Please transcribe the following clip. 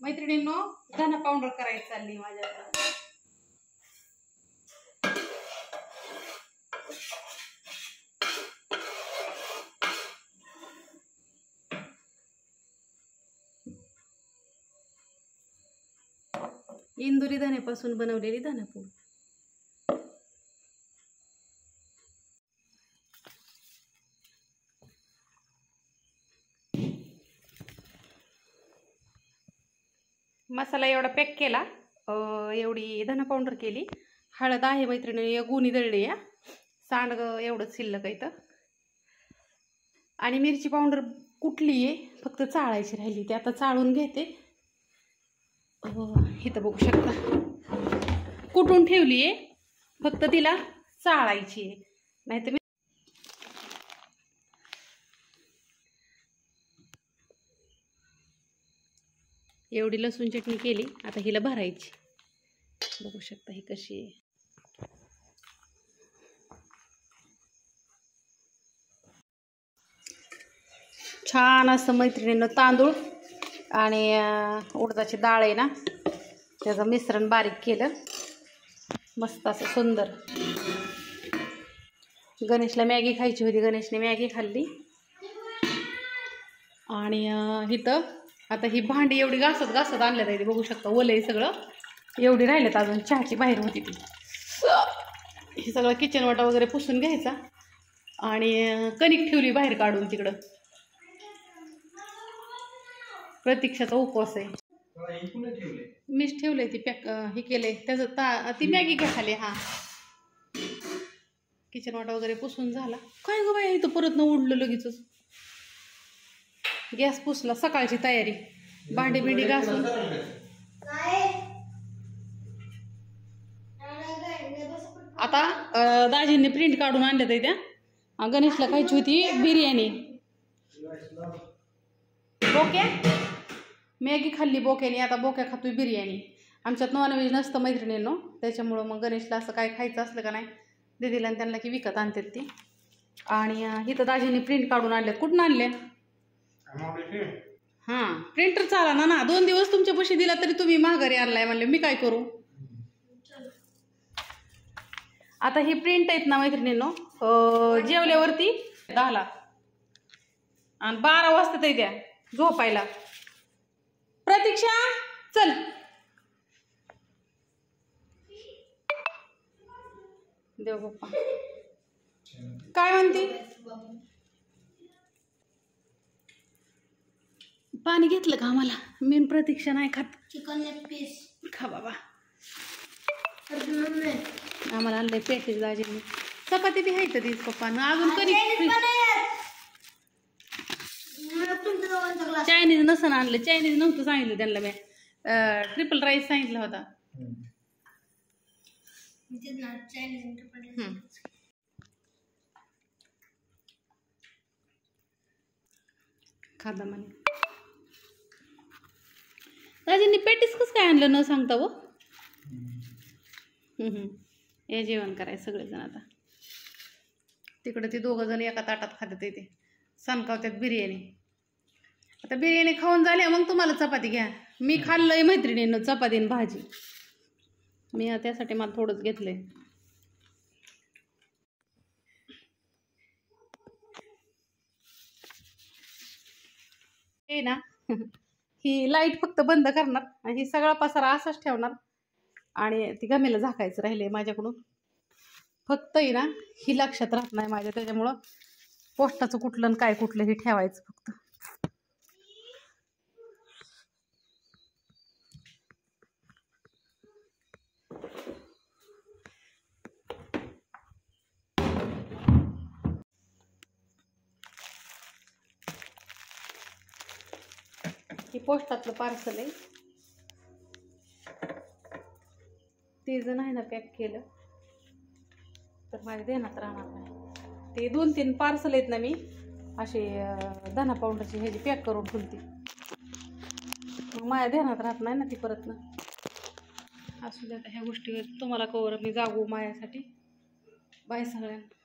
मैत्रिणींनो धना पावडर करायची चालली माझ्या. इंदुरी धन्यापासून बनवलेली धनापूड. मसाला एवढा पॅक केला, एवढी धना पावडर केली. हळद आहे मैत्रिणी, गुणी दळली या. सांडगं एवढंच शिल्लक आहे. आणि मिरची पावडर कुठली आहे, फक्त चाळायची राहिली, ती आता चाळून घेते. इथं बघू शकता कुठून ठेवली आहे, फक्त तिला चाळायची आहे. नाही तर एवढी लसूण चटणी केली. आता हिला भरायची. बघू शकता ही कशी आहे. छान असं मैत्रिणींनो तांदूळ आणि उडदाची डाळ आहे ना, त्याचं मिश्रण बारीक केलं मस्त असं सुंदर. गणेशला मॅगी खायची होती, गणेशने मॅगी खाल्ली. आणि इथं आता ही भांडी एवढी घासत आणल्यात आहे. बघू शकता ओले सगळं एवढी राहिलेत अजून. चहाची बाहेर होती ती. हे सगळं किचन वाटा वगैरे पुसून घ्यायचा. आणि कणिक ठेवली बाहेर काढून तिकडं. प्रतीक्षाचा उपवास आहे. मीच ठेवलंय ती पॅक हे केलंय त्याचं ती मॅगी घ्या खाली. हा किचन वाटा वगैरे पुसून झाला. काय गं बाई इथं परत न उडलं लगेच. गॅस पुसला, सकाळची तयारी. भांडी बिंडी घासून आता दाजींनी प्रिंट काढून आणल्यात आहे त्या. गणेशला खायची होती बिर्याणी. बोक्या मॅगी खाल्ली बोक्याने, आता बोक्या खातोय बिर्याणी. आमच्यात नॉनव्हेज नसतं मैत्रिणींनो, त्याच्यामुळं मग गणेशला असं काय खायचं असलं का नाही दीदीला आणि त्यांना की विकत आणतात ती. आणि इथं दाजींनी प्रिंट काढून आणल्यात. कुठून आणल्या? हां प्रिंटर चाला ना 2 दिवस तुमच्या पैसे दिला तरी तुम्ही माघारी आणलाय म्हणले मी काय करू. आता ही प्रिंट आहेत ना मैत्रिणींनो, जेवल्यावरती 10ला आणि 12 वाजता ते द्या झोपायला. प्रतीक्षा चल. देव बाप्पा काय म्हणते. पाणी घेतलं का आम्हाला? मी प्रतीक्षा नाही खात. चिकन लेग पीस खा बाबा. आम्हाला आणलंय पेटीस दाजींनी. चपाती बी आहे तर तीच पप्पानं अजून. कधी चायनीज नसं आणलं, चायनीज नव्हतं सांगितलं त्यांना मी. ट्रिपल राईस सांगितला होता. खादा म्हणे. दाजींनी पेटीस कसं काय आणलं न सांगता व. हे जेवण करायचं सगळेजण. आता तिकडे ते 2 जण एका ताटात खातात. ते सणकावत्यात बिर्याणी. आता बिर्याणी खाऊन झाली मग तुम्हाला चपाती घ्या. मी खाल्लंय मैत्रिणीनं चपाती आणि भाजी. मी त्यासाठी मला थोडंच घेतलंय. हे ना ही लाईट फक्त बंद करणार आणि ही सगळा पसारा असाच ठेवणार. आणि ती गमेला झाकायचं राहिले माझ्याकडून. फक्त आहे ना ही लक्षात राहत नाही माझ्या, त्याच्यामुळं पोस्टाचं कुठलं आणि काय कुठलं हे ठेवायचं फक्त. हे पोस्टातलं पार्सल आहे. ते जर नाही ना पॅक केलं तर माझ्या ध्यानात राहणार नाही. ते 2-3 पार्सल आहेत ना मी असे धना पावडरची ह्याची पॅक करून ठेवते. मग माझ्या ध्यानात राहत नाही ना ती परत ना. असू द्या ह्या गोष्टीवर तुम्हाला कवर मी जागू माझ्यासाठी. बाय सगळ्यांना.